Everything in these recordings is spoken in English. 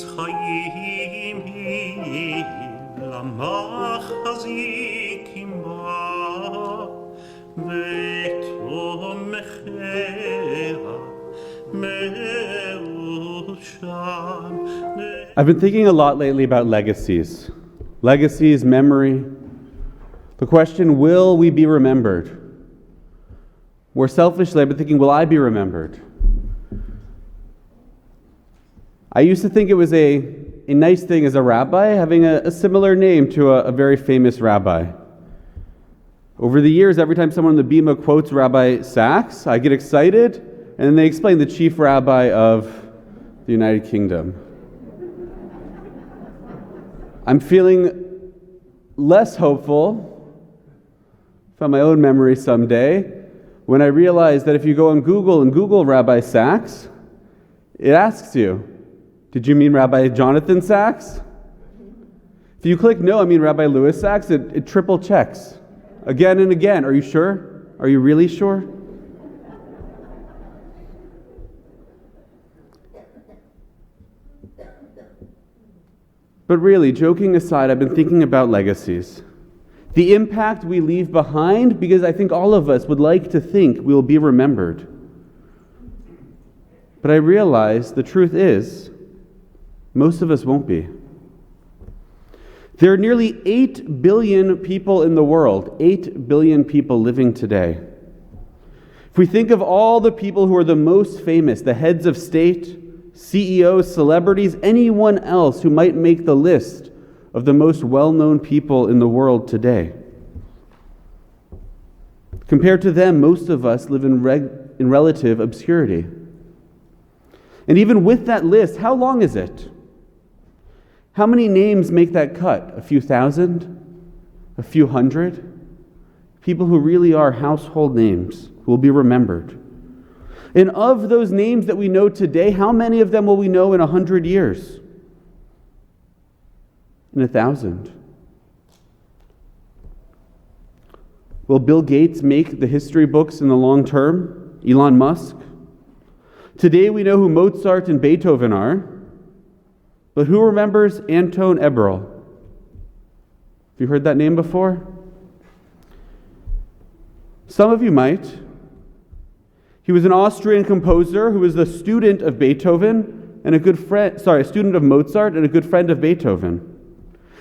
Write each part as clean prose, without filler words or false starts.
חיים היא למחזיקים בה ותומכיה מאושם. I've been thinking a lot lately about legacies. Legacies, memory. The question, will we be remembered? More selfishly, I've been thinking, will I be remembered? I used to think it was a nice thing as a rabbi having a similar name to a very famous rabbi. Over the years, every time someone in the Bima quotes Rabbi Sachs, I get excited, and then they explain the chief rabbi of the United Kingdom. I'm feeling less hopeful from my own memory someday when I realize that if you go on Google and Google Rabbi Sachs, it asks you, did you mean Rabbi Jonathan Sachs? If you click no, I mean Rabbi Louis Sachs, it triple checks again and again. Are you sure? Are you really sure? But really, joking aside, I've been thinking about legacies. The impact we leave behind, because I think all of us would like to think we will be remembered. But I realize the truth is, most of us won't be. There are nearly 8 billion people in the world, 8 billion people living today. If we think of all the people who are the most famous, the heads of state, CEOs, celebrities, anyone else who might make the list of the most well-known people in the world today. Compared to them, most of us live in relative obscurity. And even with that list, how long is it? How many names make that cut? A few thousand? A few hundred? People who really are household names who will be remembered. And of those names that we know today, how many of them will we know in 100 years? In 1,000? Will Bill Gates make the history books in the long term? Elon Musk? Today we know who Mozart and Beethoven are, but who remembers Anton Eberl? Have you heard that name before? Some of you might. He was an Austrian composer who was a student of Beethoven and a student of Mozart and a good friend of Beethoven.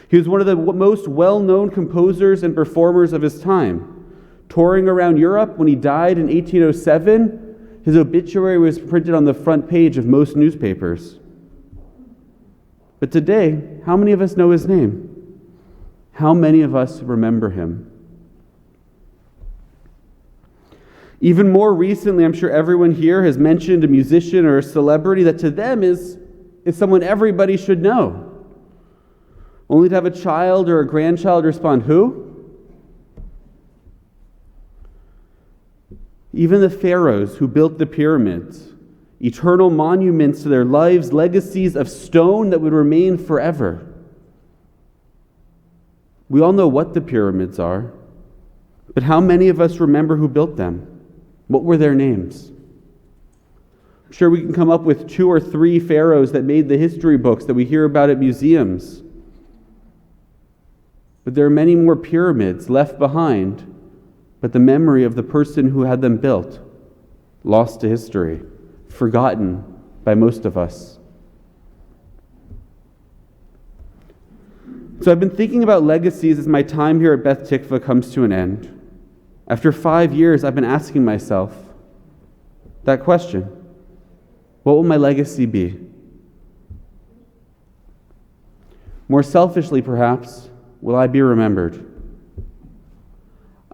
He was one of the most well-known composers and performers of his time. Touring around Europe, when he died in 1807, his obituary was printed on the front page of most newspapers. But today, how many of us know his name? How many of us remember him? Even more recently, I'm sure everyone here has mentioned a musician or a celebrity that to them is someone everybody should know. Only to have a child or a grandchild respond, who? Even the pharaohs who built the pyramids, eternal monuments to their lives, legacies of stone that would remain forever. We all know what the pyramids are, but how many of us remember who built them? What were their names? I'm sure we can come up with 2 or 3 pharaohs that made the history books that we hear about at museums. But there are many more pyramids left behind, but the memory of the person who had them built, lost to history, forgotten by most of us. So I've been thinking about legacies as my time here at Beth Tikvah comes to an end. After 5 years, I've been asking myself that question. What will my legacy be? More selfishly, perhaps, will I be remembered?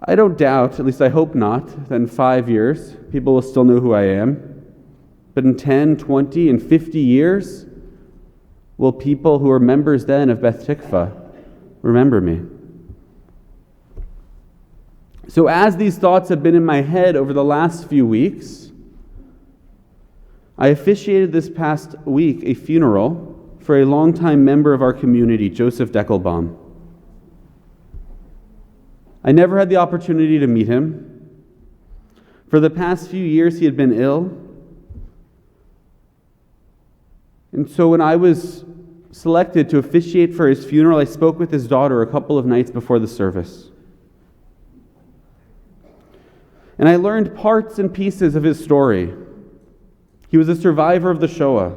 I don't doubt, at least I hope not, that in 5 years, people will still know who I am. But in 10, 20, and 50 years, will people who are members then of Beth Tikvah remember me? So as these thoughts have been in my head over the last few weeks, I officiated this past week a funeral for a longtime member of our community, Joseph Deckelbaum. I never had the opportunity to meet him. For the past few years, he had been ill. And so when I was selected to officiate for his funeral, I spoke with his daughter a couple of nights before the service. And I learned parts and pieces of his story. He was a survivor of the Shoah.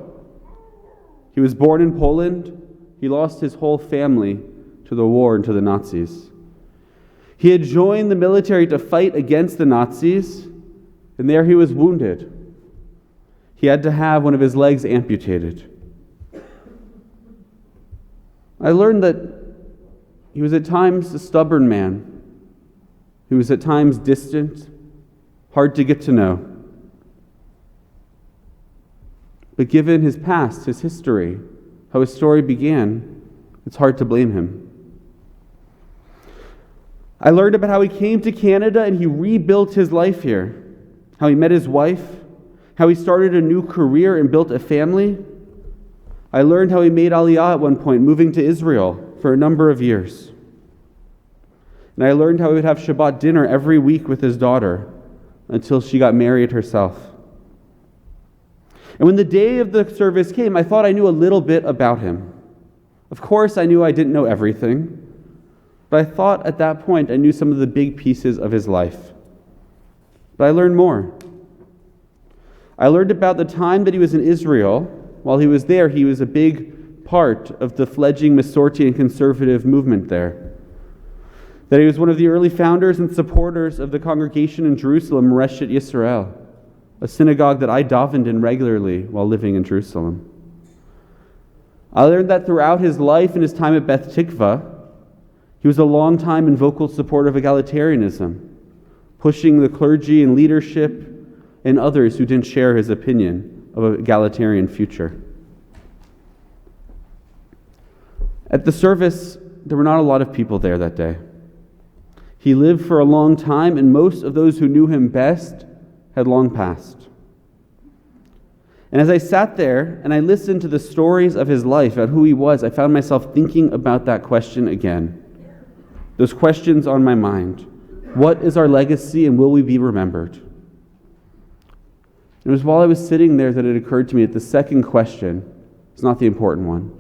He was born in Poland. He lost his whole family to the war and to the Nazis. He had joined the military to fight against the Nazis, and there he was wounded. He had to have one of his legs amputated. I learned that he was at times a stubborn man. He was at times distant, hard to get to know. But given his past, his history, how his story began, it's hard to blame him. I learned about how he came to Canada and he rebuilt his life here, how he met his wife, how he started a new career and built a family. I learned how he made Aliyah at one point, moving to Israel for a number of years. And I learned how he would have Shabbat dinner every week with his daughter until she got married herself. And when the day of the service came, I thought I knew a little bit about him. Of course, I knew I didn't know everything, but I thought at that point I knew some of the big pieces of his life. But I learned more. I learned about the time that he was in Israel. While he was there, he was a big part of the fledgling Masorti and conservative movement there. That he was one of the early founders and supporters of the congregation in Jerusalem, Reshet Yisrael, a synagogue that I davened in regularly while living in Jerusalem. I learned that throughout his life and his time at Beth Tikvah, he was a long time and vocal supporter of egalitarianism, pushing the clergy and leadership and others who didn't share his opinion of an egalitarian future. At the service, there were not a lot of people there that day. He lived for a long time, and most of those who knew him best had long passed. And as I sat there and I listened to the stories of his life, about who he was, I found myself thinking about that question again. Those questions on my mind. What is our legacy and will we be remembered? It was while I was sitting there that it occurred to me that the second question is not the important one.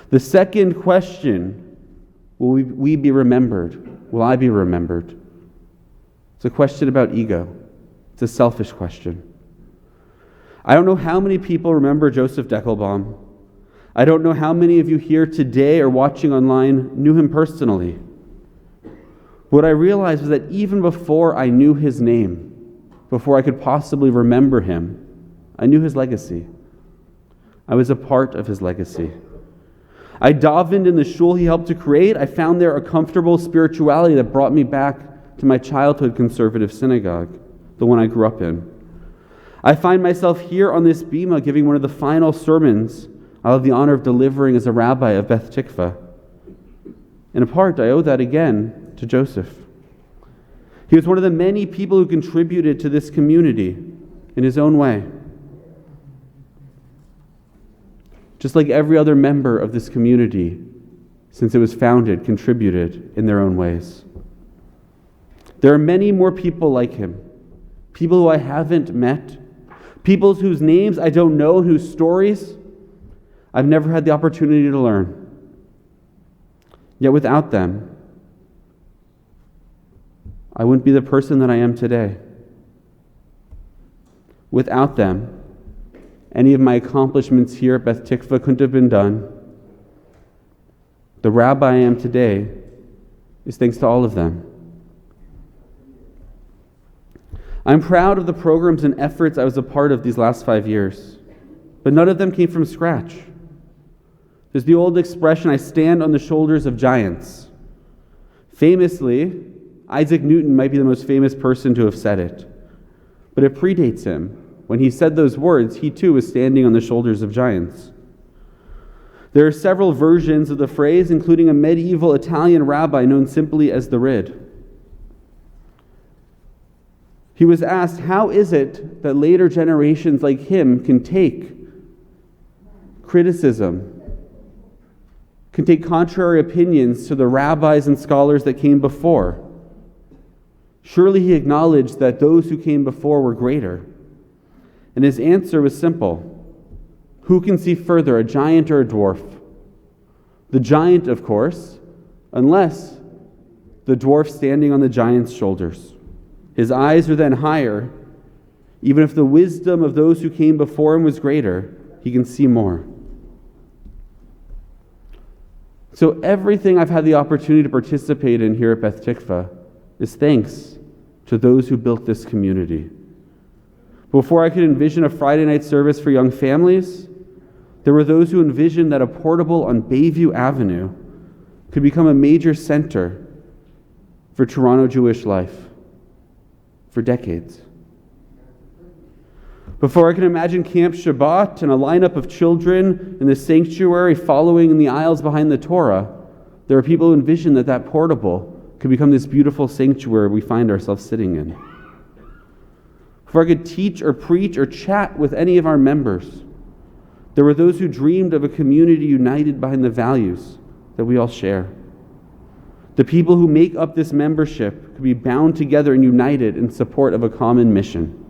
The second question, will we be remembered? Will I be remembered? It's a question about ego. It's a selfish question. I don't know how many people remember Joseph Deckelbaum. I don't know how many of you here today or watching online knew him personally. What I realized was that even before I knew his name, before I could possibly remember him, I knew his legacy. I was a part of his legacy. I davened in the shul he helped to create. I found there a comfortable spirituality that brought me back to my childhood conservative synagogue, the one I grew up in. I find myself here on this bima giving one of the final sermons I'll have the honor of delivering as a rabbi of Beth Tikvah. In part, I owe that again to Joseph. He was one of the many people who contributed to this community in his own way. Just like every other member of this community, since it was founded, contributed in their own ways. There are many more people like him, people who I haven't met, people whose names I don't know and whose stories I've never had the opportunity to learn. Yet without them, I wouldn't be the person that I am today. Without them, any of my accomplishments here at Beth Tikvah couldn't have been done. The rabbi I am today is thanks to all of them. I'm proud of the programs and efforts I was a part of these last 5 years, but none of them came from scratch. There's the old expression, I stand on the shoulders of giants. Famously, Isaac Newton might be the most famous person to have said it, but it predates him. When he said those words, he too was standing on the shoulders of giants. There are several versions of the phrase, including a medieval Italian rabbi known simply as the Rid. He was asked, how is it that later generations like him can take criticism, can take contrary opinions to the rabbis and scholars that came before? Surely he acknowledged that those who came before were greater. And his answer was simple. Who can see further, a giant or a dwarf? The giant, of course, unless the dwarf standing on the giant's shoulders. His eyes are then higher. Even if the wisdom of those who came before him was greater, he can see more. So everything I've had the opportunity to participate in here at Beth Tikvah is thanks to those who built this community. Before I could envision a Friday night service for young families, there were those who envisioned that a portable on Bayview Avenue could become a major center for Toronto Jewish life for decades. Before I can imagine Camp Shabbat and a lineup of children in the sanctuary following in the aisles behind the Torah, there are people who envision that portable could become this beautiful sanctuary we find ourselves sitting in. Before I could teach or preach or chat with any of our members, there were those who dreamed of a community united behind the values that we all share. The people who make up this membership could be bound together and united in support of a common mission.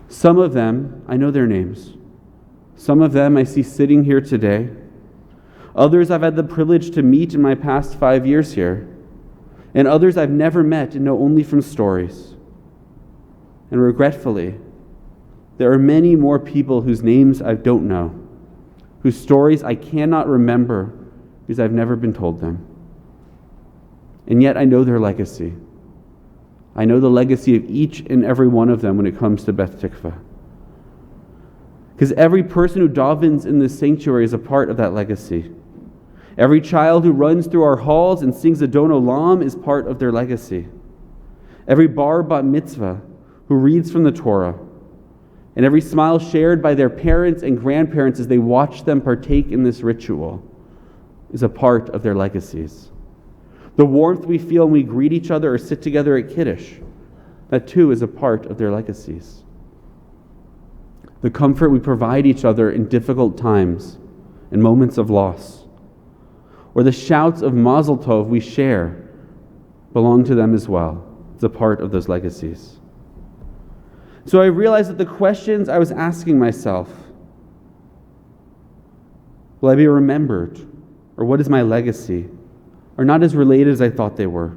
Some of them, I know their names. Some of them I see sitting here today. Others I've had the privilege to meet in my past 5 years here. And others I've never met and know only from stories. And regretfully, there are many more people whose names I don't know, whose stories I cannot remember because I've never been told them. And yet I know their legacy. I know the legacy of each and every one of them when it comes to Beth Tikvah. Because every person who davens in this sanctuary is a part of that legacy. Every child who runs through our halls and sings Adon Olam is part of their legacy. Every bar bat mitzvah who reads from the Torah, and every smile shared by their parents and grandparents as they watch them partake in this ritual is a part of their legacies. The warmth we feel when we greet each other or sit together at Kiddush, that too is a part of their legacies. The comfort we provide each other in difficult times and moments of loss, or the shouts of Mazel Tov we share, belong to them as well. It's a part of those legacies. So I realized that the questions I was asking myself, will I be remembered, or what is my legacy, are not as related as I thought they were.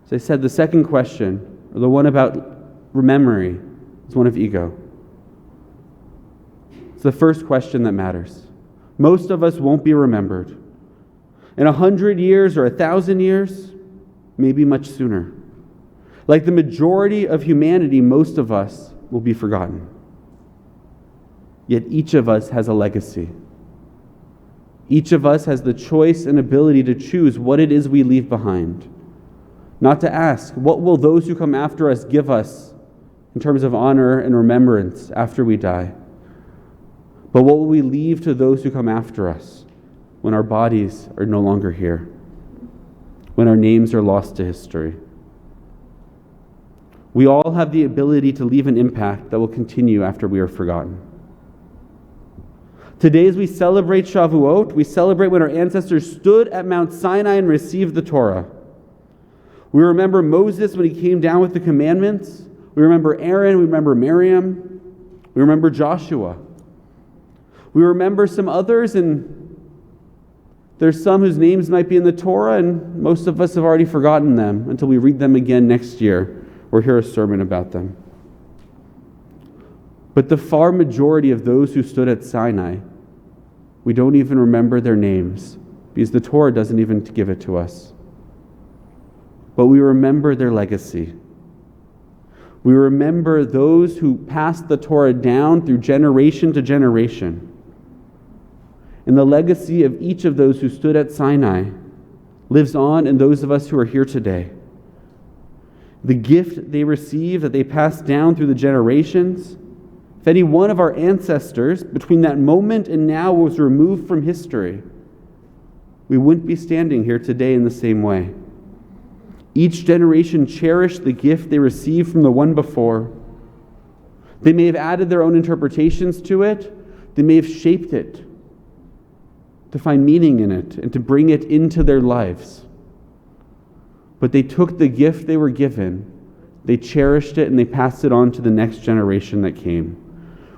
As I said, the second question, or the one about memory, is one of ego. It's the first question that matters. Most of us won't be remembered. In 100 years or 1,000 years, maybe much sooner. Like the majority of humanity, most of us will be forgotten. Yet each of us has a legacy. Each of us has the choice and ability to choose what it is we leave behind. Not to ask, what will those who come after us give us in terms of honor and remembrance after we die? But what will we leave to those who come after us when our bodies are no longer here? When our names are lost to history? We all have the ability to leave an impact that will continue after we are forgotten. Today, as we celebrate Shavuot, we celebrate when our ancestors stood at Mount Sinai and received the Torah. We remember Moses when he came down with the commandments. We remember Aaron, we remember Miriam, we remember Joshua. We remember some others, and there's some whose names might be in the Torah, and most of us have already forgotten them until we read them again next year or hear a sermon about them. But the far majority of those who stood at Sinai, we don't even remember their names because the Torah doesn't even give it to us. But we remember their legacy. We remember those who passed the Torah down through generation to generation. And the legacy of each of those who stood at Sinai lives on in those of us who are here today. The gift they received that they passed down through the generations, if any one of our ancestors between that moment and now was removed from history, we wouldn't be standing here today in the same way. Each generation cherished the gift they received from the one before. They may have added their own interpretations to it. They may have shaped it to find meaning in it and to bring it into their lives. But they took the gift they were given, they cherished it, and they passed it on to the next generation that came.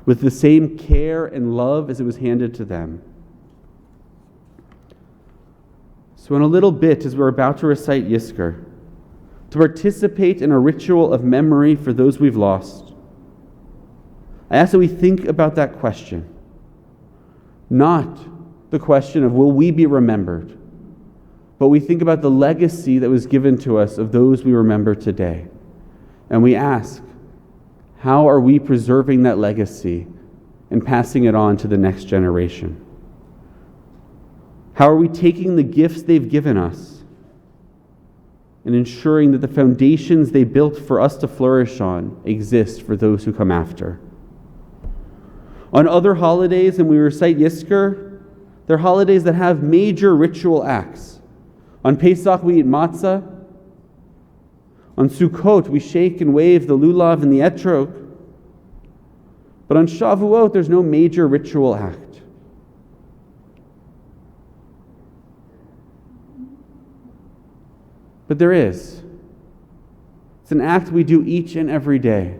with the same care and love as it was handed to them. So in a little bit, as we're about to recite Yizkor, to participate in a ritual of memory for those we've lost, I ask that we think about that question. Not the question of will we be remembered, but we think about the legacy that was given to us of those we remember today. And we ask, how are we preserving that legacy and passing it on to the next generation? How are we taking the gifts they've given us and ensuring that the foundations they built for us to flourish on exist for those who come after? On other holidays, when we recite Yizkor, they're holidays that have major ritual acts. On Pesach, we eat matzah. On Sukkot, we shake and wave the lulav and the etrog. But on Shavuot, there's no major ritual act. But there is. It's an act we do each and every day.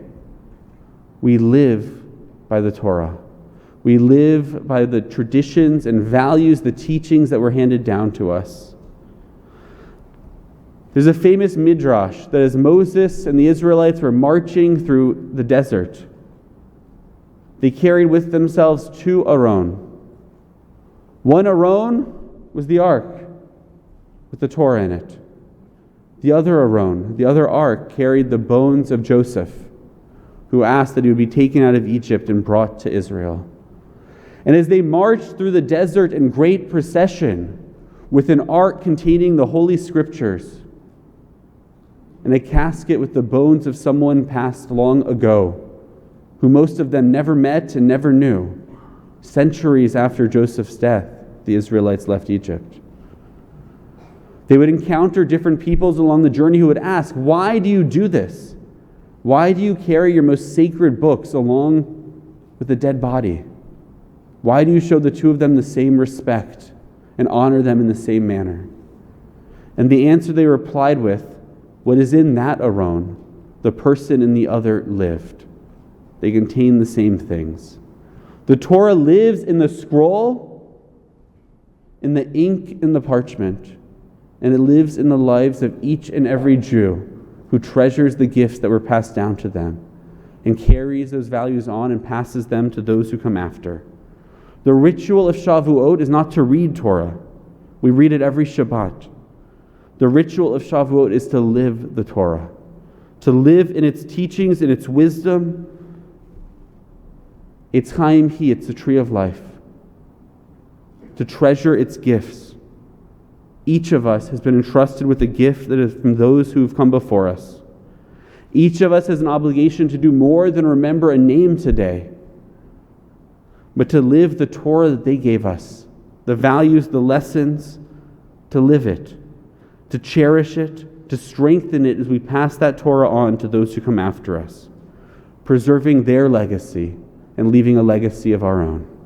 We live by the Torah. We live by the traditions and values, the teachings that were handed down to us. There's a famous midrash that as Moses and the Israelites were marching through the desert, they carried with themselves two aron. One aron was the ark with the Torah in it. The other aron, the other ark, carried the bones of Joseph, who asked that he would be taken out of Egypt and brought to Israel. And as they marched through the desert in great procession with an ark containing the Holy Scriptures and a casket with the bones of someone passed long ago, who most of them never met and never knew, centuries after Joseph's death, the Israelites left Egypt. They would encounter different peoples along the journey who would ask, why do you do this? Why do you carry your most sacred books along with a dead body? Why do you show the two of them the same respect and honor them in the same manner? And the answer they replied with, what is in that aron, the person in the other lived. They contain the same things. The Torah lives in the scroll, in the ink in the parchment, and it lives in the lives of each and every Jew who treasures the gifts that were passed down to them and carries those values on and passes them to those who come after. The ritual of Shavuot is not to read Torah. We read it every Shabbat. The ritual of Shavuot is to live the Torah, to live in its teachings, in its wisdom. It's Chaim Hi, it's the tree of life. To treasure its gifts. Each of us has been entrusted with a gift that is from those who have come before us. Each of us has an obligation to do more than remember a name today, but to live the Torah that they gave us, the values, the lessons, to live it, to cherish it, to strengthen it as we pass that Torah on to those who come after us, preserving their legacy and leaving a legacy of our own.